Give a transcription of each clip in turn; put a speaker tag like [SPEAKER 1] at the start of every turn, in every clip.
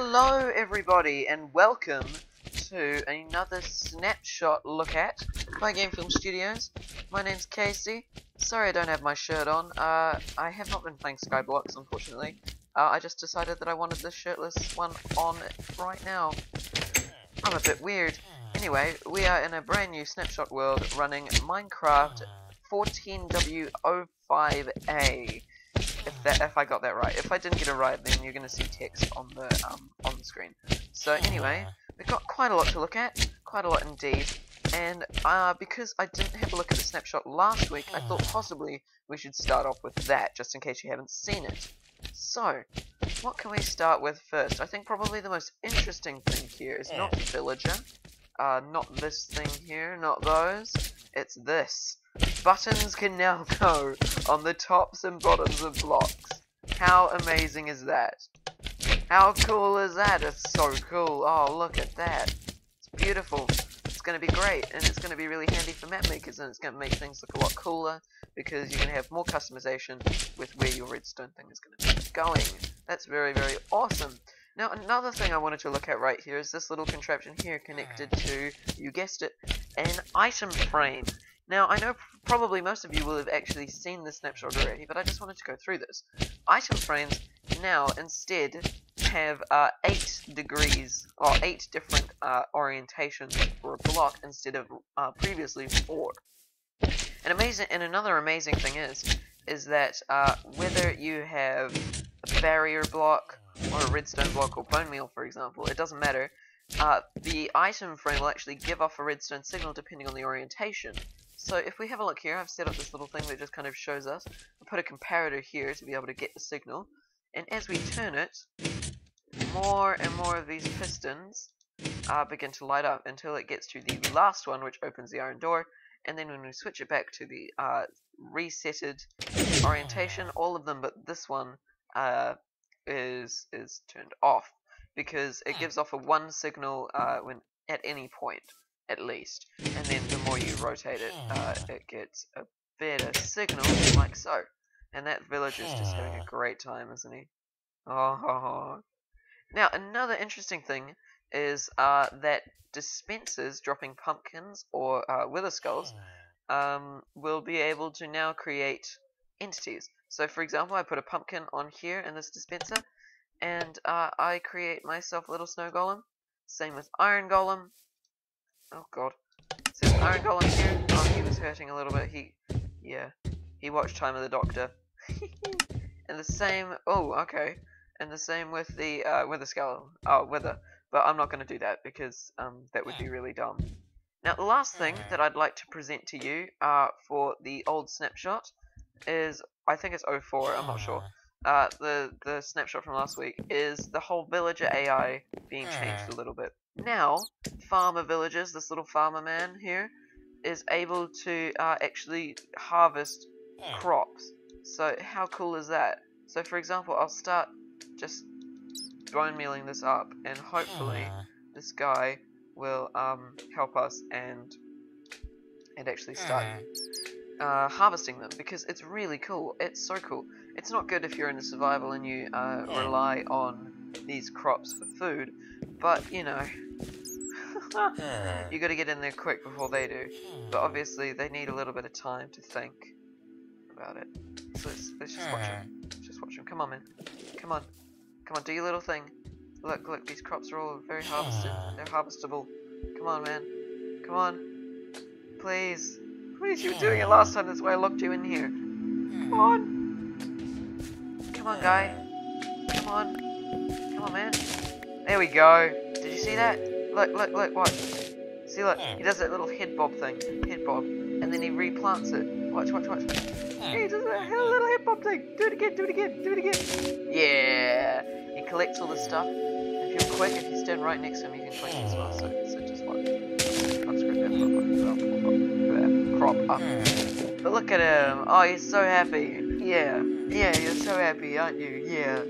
[SPEAKER 1] Hello everybody and welcome to another snapshot look at by GameFilm Studios. My name's Casey. Sorry I don't have my shirt on. I have not been playing Skyblocks, unfortunately. I just decided that I wanted this shirtless one on right now. I'm a bit weird. Anyway, we are in a brand new snapshot world running Minecraft 14w05a. If I got that right. If I didn't get it right, then you're gonna see text on the screen. So anyway, we've got quite a lot to look at, quite a lot indeed. And because I didn't have a look at the snapshot last week, I thought possibly we should start off with that, just in case you haven't seen it. So, what can we start with first? I think probably the most interesting thing here is not villager, not this thing here, not those. It's this. Buttons can now go on the tops and bottoms of blocks. How amazing is that? How cool is that? It's so cool. Oh, look at that. It's beautiful. It's going to be great, and it's going to be really handy for map makers, and it's going to make things look a lot cooler, because you can have more customization with where your redstone thing is going to be going. That's very, very awesome. Now, another thing I wanted to look at right here is this little contraption here connected to, you guessed it, an item frame. Now, I know probably most of you will have actually seen this snapshot already, but I just wanted to go through this. Item frames now instead have 8 degrees, or 8 different orientations for a block instead of previously 4. And another amazing thing is that whether you have a barrier block, or a redstone block, or bone meal, for example, it doesn't matter. The item frame will actually give off a redstone signal depending on the orientation. So if we have a look here, I've set up this little thing that just kind of shows us. I put a comparator here to be able to get the signal, and as we turn it, more and more of these pistons begin to light up until it gets to the last one, which opens the iron door. And then when we switch it back to the resetted orientation, all of them but this one is turned off, because it gives off a 1 signal when at any point, at least. And then the more you rotate it, it gets a better signal, like so. And that villager's just having a great time, isn't he? Oh. Now, another interesting thing is that dispensers dropping pumpkins or wither skulls will be able to now create entities. So, for example, I put a pumpkin on here in this dispenser, and I create myself a little snow golem. Same with iron golem. Oh god. So iron golem here. Oh, he was hurting a little bit. He watched Time of the Doctor. And the same. Oh, okay. And the same with the wither skull. Oh, wither. But I'm not going to do that because that would be really dumb. Now, the last thing that I'd like to present to you for the old snapshot is, I think it's 04. I'm not sure. The snapshot from last week is the whole villager AI being changed a little bit. Now, farmer villagers, this little farmer man here, is able to actually harvest crops. So how cool is that? So for example, I'll start just bone mealing this up, and hopefully this guy will help us and actually start harvesting them, because it's really cool. It's so cool. It's not good if you're in the survival and you rely on these crops for food, but you know, you got to get in there quick before they do. But obviously they need a little bit of time to think about it. So let's just watch him. Just watch him. Come on, man. Come on, do your little thing. Look, these crops are all very harvested. They're harvestable. Come on, man. Come on. Please, you were doing it last time. That's why I locked you in here. Come on. Come on, guy. Come on, man. There we go. Did you see that? Look, watch. See, look, he does that little head bob thing. Head bob. And then he replants it. Watch. Yeah, he does that little head bob thing. Do it again. Yeah. He collects all the stuff. If you're quick, if you stand right next to him, you can collect as well. So just watch. Unscrew that crop up. But look at him. Oh, he's so happy. Yeah, you're so happy, aren't you? Yeah.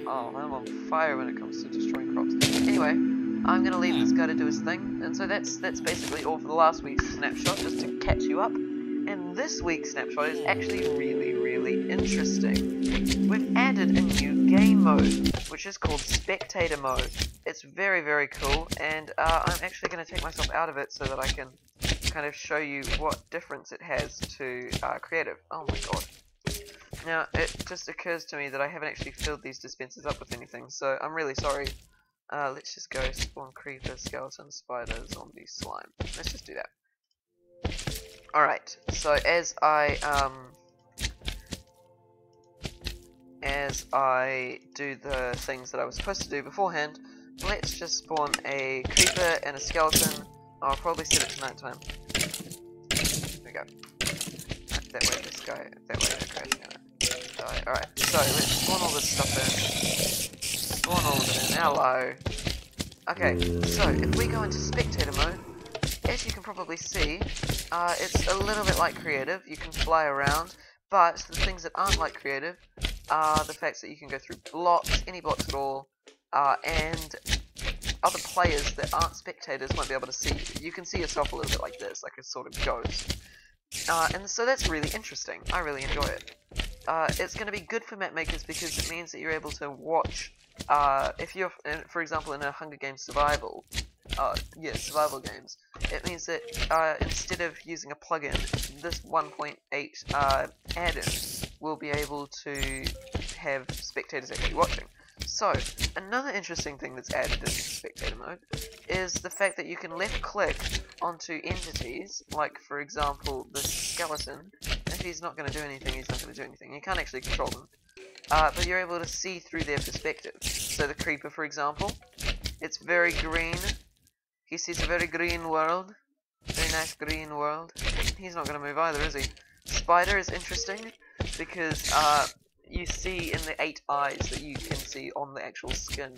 [SPEAKER 1] I'm on fire when it comes to destroying crops. Anyway, I'm gonna leave this guy to do his thing, and so that's basically all for the last week's snapshot, just to catch you up. And this week's snapshot is actually really, really really interesting. We've added a new game mode, which is called Spectator mode. It's very, very cool, and I'm actually going to take myself out of it so that I can kind of show you what difference it has to creative. Oh my god. Now, it just occurs to me that I haven't actually filled these dispensers up with anything, so I'm really sorry. Let's just go spawn creeper, skeleton, spider, zombie, slime. Let's just do that. Alright, so as I do the things that I was supposed to do beforehand, let's just spawn a creeper and a skeleton. I'll probably set it to nighttime. There we go. That way this guy, that way they're crashing in it. Alright, so let's spawn all this stuff in. Spawn all of it in. Hello. Okay, so if we go into spectator mode, as you can probably see, it's a little bit like creative. You can fly around, but the things that aren't like creative are the fact that you can go through blocks, any blocks at all, and other players that aren't spectators won't be able to see you. You can see yourself a little bit like this, like a sort of ghost. And so that's really interesting. I really enjoy it. It's going to be good for map makers because it means that you're able to watch, if you're, for example, in a Hunger Games survival, survival games, it means that instead of using a plugin, this 1.8 add-in will be able to have spectators actually watching. So, another interesting thing that's added in spectator mode is the fact that you can left click onto entities, like for example this skeleton. If he's not going to do anything, he's not going to do anything. You can't actually control them. But you're able to see through their perspective. So the creeper, for example, it's very green. He sees a very green world. Very nice green world. He's not going to move either, is he? Spider is interesting because you see in the 8 eyes that you can see on the actual skin.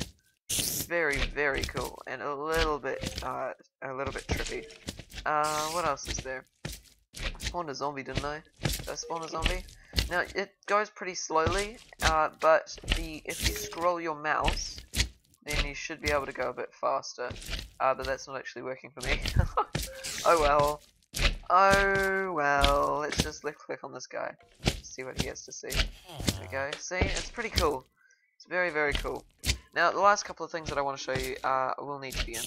[SPEAKER 1] Very, very cool, and a little bit trippy. What else is there? I spawned a zombie, didn't I? Did I spawn a zombie? Now it goes pretty slowly, but if you scroll your mouse, then you should be able to go a bit faster. But that's not actually working for me. Oh well. Oh well. Let's just left click on this guy. See what he has to see. There we go. See, it's pretty cool. It's very, very cool. Now, the last couple of things that I want to show you will need to be in.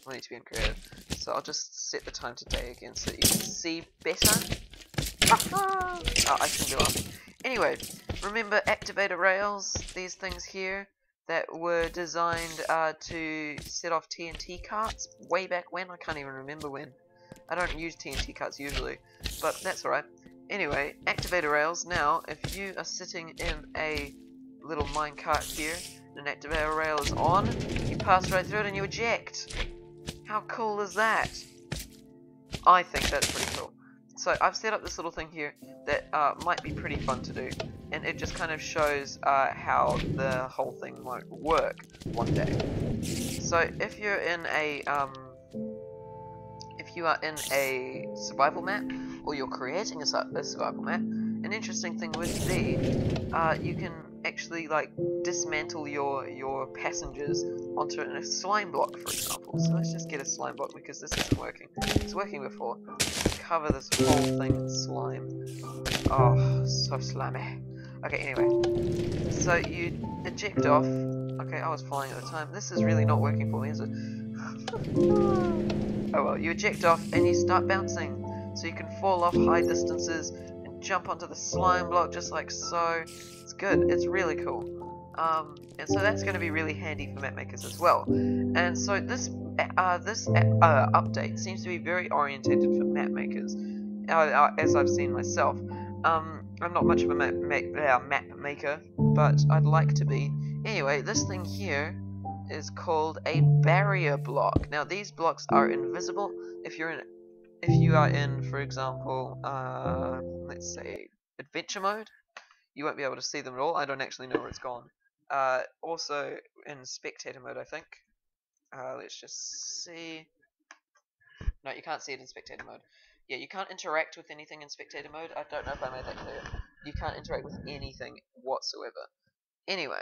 [SPEAKER 1] Will need to be in creative. So I'll just set the time to day again so that you can see better. Oh, I shouldn't be laughing. Anyway, remember activator rails? These things here that were designed to set off TNT carts way back when. I can't even remember when. I don't use TNT carts usually, but that's alright. Anyway, activator rails. Now, if you are sitting in a little minecart here, and an activator rail is on, you pass right through it and you eject. How cool is that? I think that's pretty cool. So I've set up this little thing here that might be pretty fun to do, and it just kind of shows how the whole thing might work one day. So if you're in a survival map, or you're creating a survival map, an interesting thing would be you can actually like dismantle your passengers onto a slime block, for example. So let's just get a slime block because this isn't working. It's working before. Cover this whole thing in slime. Oh, so slimy. Okay, anyway. So you eject off. Okay, I was flying at the time. This is really not working for me, is it? Oh well, you eject off and you start bouncing. So you can fall off high distances and jump onto the slime block just like so. It's good. It's really cool. And so that's going to be really handy for map makers as well. And so this update seems to be very orientated for map makers, as I've seen myself. I'm not much of a map maker, but I'd like to be. Anyway, this thing here is called a barrier block. Now these blocks are invisible if you are in, for example, let's say adventure mode. You won't be able to see them at all. I don't actually know where it's gone. Also in spectator mode, I think. Let's just see. No, you can't see it in spectator mode. Yeah, you can't interact with anything in spectator mode. I don't know if I made that clear. You can't interact with anything whatsoever. Anyway,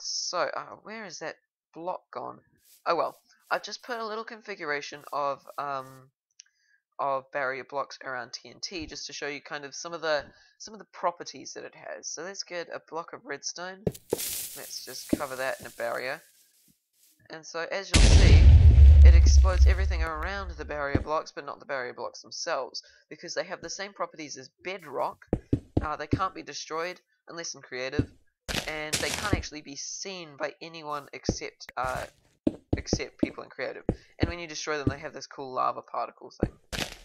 [SPEAKER 1] so where is that block gone? Oh well, I've just put a little configuration of of barrier blocks around TNT, just to show you kind of some of the properties that it has. So let's get a block of redstone. Let's just cover that in a barrier. And so as you'll see, it explodes everything around the barrier blocks, but not the barrier blocks themselves, because they have the same properties as bedrock. They can't be destroyed unless in creative, and they can't actually be seen by anyone except people in creative. And when you destroy them, they have this cool lava particle thing,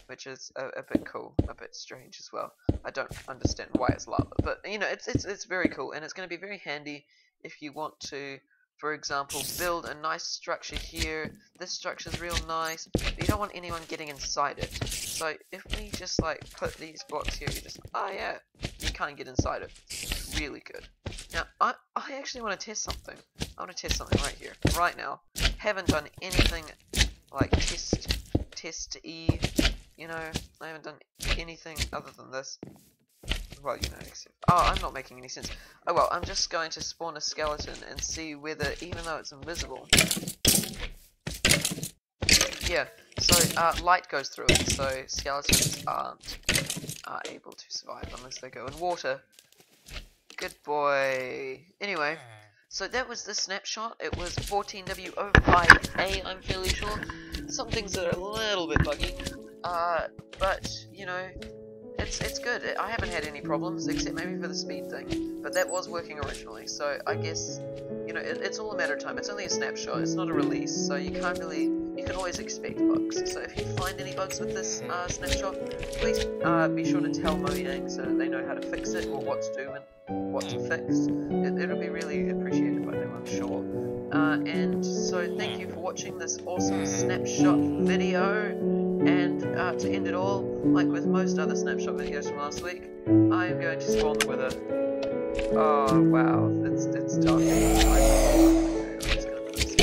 [SPEAKER 1] which is a bit cool, a bit strange as well. I don't understand why it's lava, but you know, it's very cool, and it's going to be very handy if you want to, for example, build a nice structure here. This structure's real nice, but you don't want anyone getting inside it. So if we just like put these blocks here, you just, oh yeah, you can't get inside it. It's really good. Now, I actually want to test something. I want to test something right here, right now. Haven't done anything like test-y, you know, I haven't done anything other than this. Well, you know, except, oh, I'm not making any sense. Oh well, I'm just going to spawn a skeleton and see whether, even though it's invisible, yeah, so light goes through it, so skeletons aren't able to survive unless they go in water. Good boy. Anyway, so that was the snapshot. It was 14w05a, I'm fairly sure. Some things that are a little bit buggy, but you know, it's good. I haven't had any problems except maybe for the speed thing, but that was working originally. So I guess, you know, it's all a matter of time. It's only a snapshot. It's not a release, so you can't really. You can always expect bugs. So if you find any bugs with this snapshot, please be sure to tell Mojang so that they know how to fix it or what to do and what to fix. It'll be really appreciated by them, I'm sure. And so thank you for watching this awesome snapshot video. And to end it all, like with most other snapshot videos from last week, I'm going to spawn the wither. Oh wow, it's dark. I'm just gonna put this